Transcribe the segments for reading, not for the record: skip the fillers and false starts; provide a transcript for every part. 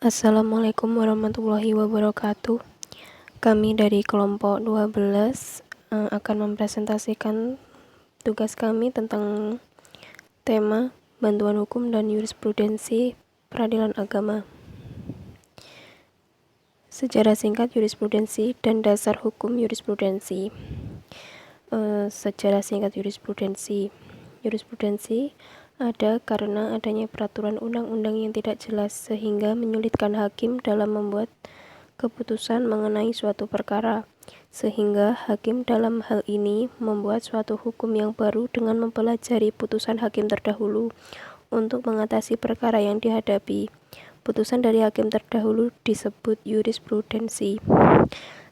Assalamualaikum warahmatullahi wabarakatuh. Kami dari kelompok 12 akan mempresentasikan tugas kami tentang tema bantuan hukum dan jurisprudensi peradilan agama. Sejarah singkat jurisprudensi dan dasar hukum jurisprudensi. Sejarah singkat jurisprudensi. Jurisprudensi ada karena adanya peraturan undang-undang yang tidak jelas sehingga menyulitkan hakim dalam membuat keputusan mengenai suatu perkara, sehingga hakim dalam hal ini membuat suatu hukum yang baru dengan mempelajari putusan hakim terdahulu untuk mengatasi perkara yang dihadapi. Putusan dari hakim terdahulu disebut jurisprudensi.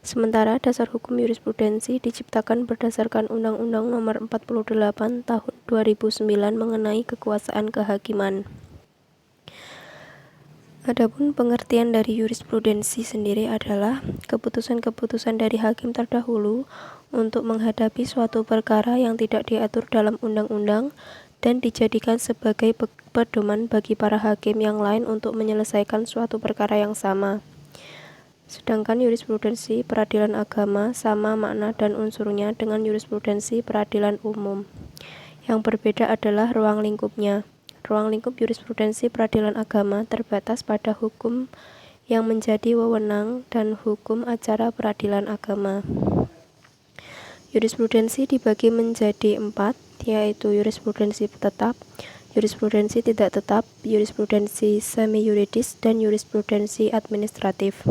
Sementara dasar hukum jurisprudensi diciptakan berdasarkan Undang-Undang Nomor 48 Tahun 2009 mengenai kekuasaan kehakiman. Adapun pengertian dari jurisprudensi sendiri adalah keputusan-keputusan dari hakim terdahulu untuk menghadapi suatu perkara yang tidak diatur dalam undang-undang dan dijadikan sebagai pedoman bagi para hakim yang lain untuk menyelesaikan suatu perkara yang sama. Sedangkan jurisprudensi peradilan agama sama makna dan unsurnya dengan jurisprudensi peradilan umum. Yang berbeda adalah ruang lingkupnya. Ruang lingkup jurisprudensi peradilan agama terbatas pada hukum yang menjadi wewenang dan hukum acara peradilan agama. Jurisprudensi dibagi menjadi 4, yaitu jurisprudensi tetap, jurisprudensi tidak tetap, jurisprudensi semi-yuridis, dan jurisprudensi administratif.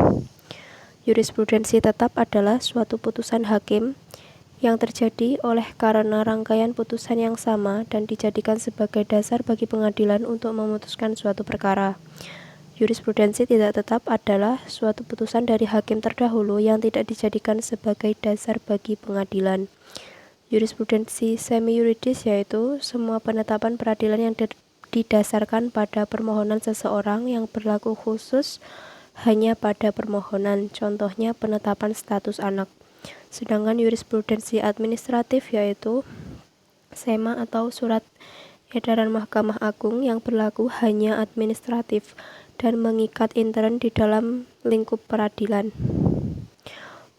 Jurisprudensi tetap adalah suatu putusan hakim yang terjadi oleh karena rangkaian putusan yang sama dan dijadikan sebagai dasar bagi pengadilan untuk memutuskan suatu perkara. Jurisprudensi tidak tetap adalah suatu putusan dari hakim terdahulu yang tidak dijadikan sebagai dasar bagi pengadilan. Jurisprudensi semi-yuridis yaitu semua penetapan peradilan yang didasarkan pada permohonan seseorang yang berlaku khusus hanya pada permohonan, contohnya penetapan status anak. Sedangkan jurisprudensi administratif yaitu SEMA atau surat edaran Mahkamah Agung yang berlaku hanya administratif dan mengikat intern di dalam lingkup peradilan.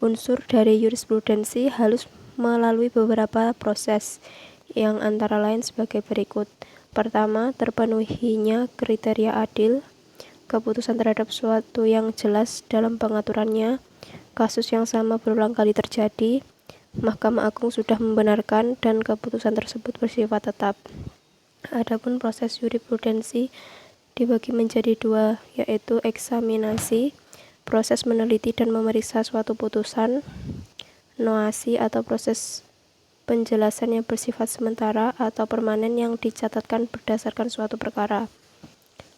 Unsur dari jurisprudensi harus melalui beberapa proses yang antara lain sebagai berikut. Pertama, terpenuhinya kriteria adil, keputusan terhadap suatu yang jelas dalam pengaturannya, kasus yang sama berulang kali terjadi, Mahkamah Agung sudah membenarkan dan keputusan tersebut bersifat tetap. Adapun proses jurisprudensi dibagi menjadi 2, yaitu eksaminasi, proses meneliti dan memeriksa suatu putusan, noasi atau proses penjelasan yang bersifat sementara atau permanen yang dicatatkan berdasarkan suatu perkara.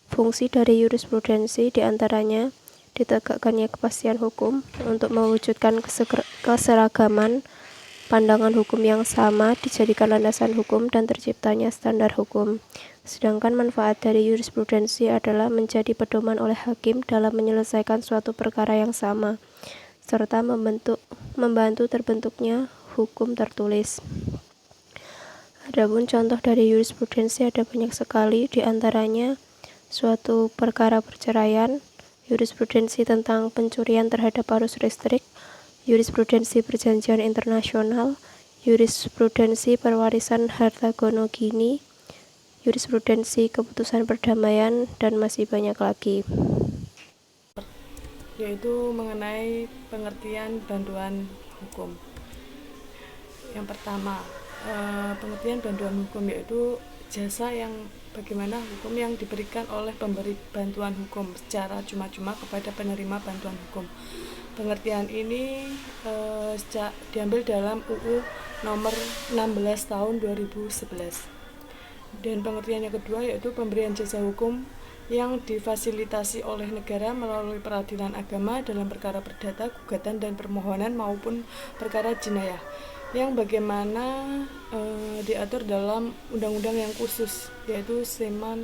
Fungsi dari jurisprudensi diantaranya ditegakkannya kepastian hukum untuk mewujudkan keseragaman pandangan hukum yang sama dijadikan landasan hukum dan terciptanya standar hukum. Sedangkan manfaat dari jurisprudensi adalah menjadi pedoman oleh hakim dalam menyelesaikan suatu perkara yang sama, serta membantu terbentuknya hukum tertulis. Adapun contoh dari jurisprudensi ada banyak sekali, diantaranya suatu perkara perceraian, jurisprudensi tentang pencurian terhadap arus listrik, jurisprudensi perjanjian internasional, jurisprudensi perwarisan harta gono gini, jurisprudensi keputusan perdamaian, dan masih banyak lagi. Yaitu mengenai pengertian bantuan hukum. Yang pertama, pengertian bantuan hukum yaitu jasa yang bagaimana hukum yang diberikan oleh pemberi bantuan hukum secara cuma-cuma kepada penerima bantuan hukum. Pengertian ini diambil dalam UU nomor 16 tahun 2011. Dan pengertian yang kedua yaitu pemberian jasa hukum yang difasilitasi oleh negara melalui peradilan agama dalam perkara perdata, gugatan, dan permohonan maupun perkara jinayah yang bagaimana diatur dalam undang-undang yang khusus yaitu SEMA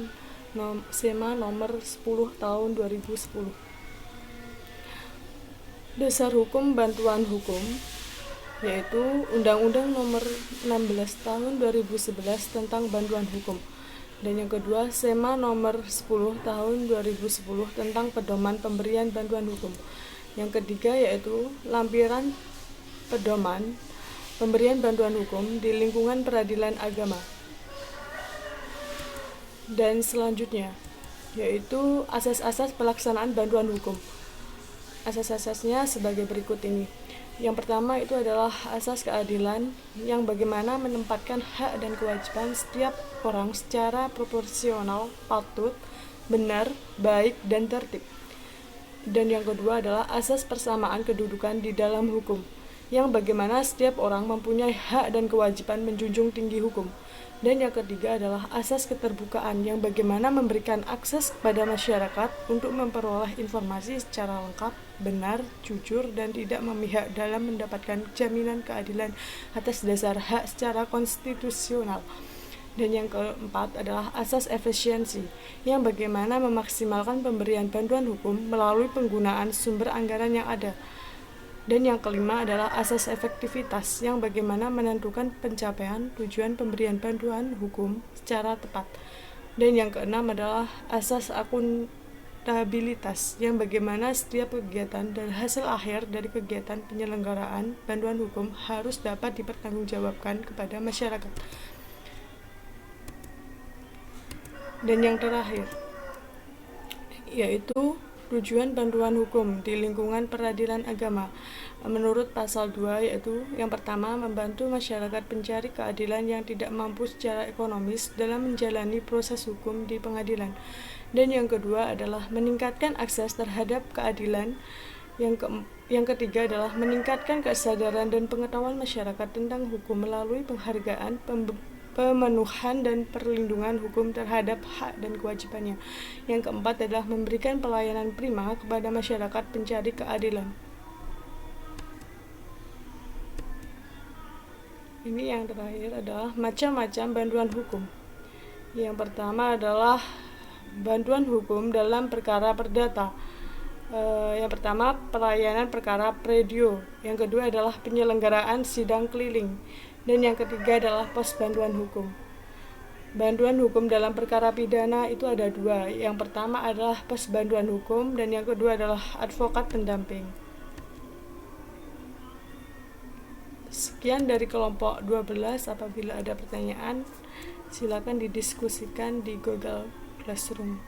nomor 10 tahun 2010. Dasar hukum bantuan hukum yaitu Undang-Undang nomor 16 tahun 2011 tentang bantuan hukum. Dan yang kedua, SEMA nomor 10 tahun 2010 tentang pedoman pemberian bantuan hukum. Yang ketiga yaitu lampiran pedoman pemberian bantuan hukum di lingkungan peradilan agama. Dan selanjutnya yaitu asas-asas pelaksanaan bantuan hukum. Asas-asasnya sebagai berikut ini. Yang pertama itu adalah asas keadilan yang bagaimana menempatkan hak dan kewajiban setiap orang secara proporsional, patut, benar, baik, dan tertib. Dan yang kedua adalah asas persamaan kedudukan di dalam hukum, yang bagaimana setiap orang mempunyai hak dan kewajiban menjunjung tinggi hukum. Dan yang ketiga adalah asas keterbukaan yang bagaimana memberikan akses kepada masyarakat untuk memperoleh informasi secara lengkap, benar, jujur, dan tidak memihak dalam mendapatkan jaminan keadilan atas dasar hak secara konstitusional. Dan yang keempat adalah asas efisiensi yang bagaimana memaksimalkan pemberian bantuan hukum melalui penggunaan sumber anggaran yang ada. Dan yang kelima adalah asas efektivitas yang bagaimana menentukan pencapaian tujuan pemberian bantuan hukum secara tepat. Dan yang keenam adalah asas akuntabilitas yang bagaimana setiap kegiatan dan hasil akhir dari kegiatan penyelenggaraan bantuan hukum harus dapat dipertanggungjawabkan kepada masyarakat. Dan yang terakhir yaitu tujuan bantuan hukum di lingkungan peradilan agama. Menurut pasal 2 yaitu yang pertama membantu masyarakat pencari keadilan yang tidak mampu secara ekonomis dalam menjalani proses hukum di pengadilan. Dan yang kedua adalah meningkatkan akses terhadap keadilan. Yang ketiga adalah meningkatkan kesadaran dan pengetahuan masyarakat tentang hukum melalui penghargaan, pemenuhan dan perlindungan hukum terhadap hak dan kewajibannya. Yang keempat adalah memberikan pelayanan prima kepada masyarakat pencari keadilan. Ini yang terakhir adalah macam-macam bantuan hukum. Yang pertama adalah bantuan hukum dalam perkara perdata. Yang pertama pelayanan perkara predio. Yang kedua adalah penyelenggaraan sidang keliling. Dan yang ketiga adalah pos bantuan hukum. Bantuan hukum dalam perkara pidana itu ada dua. Yang pertama adalah pos bantuan hukum dan yang kedua adalah advokat pendamping. Sekian dari kelompok 12. Apabila ada pertanyaan, silakan didiskusikan di Google Classroom.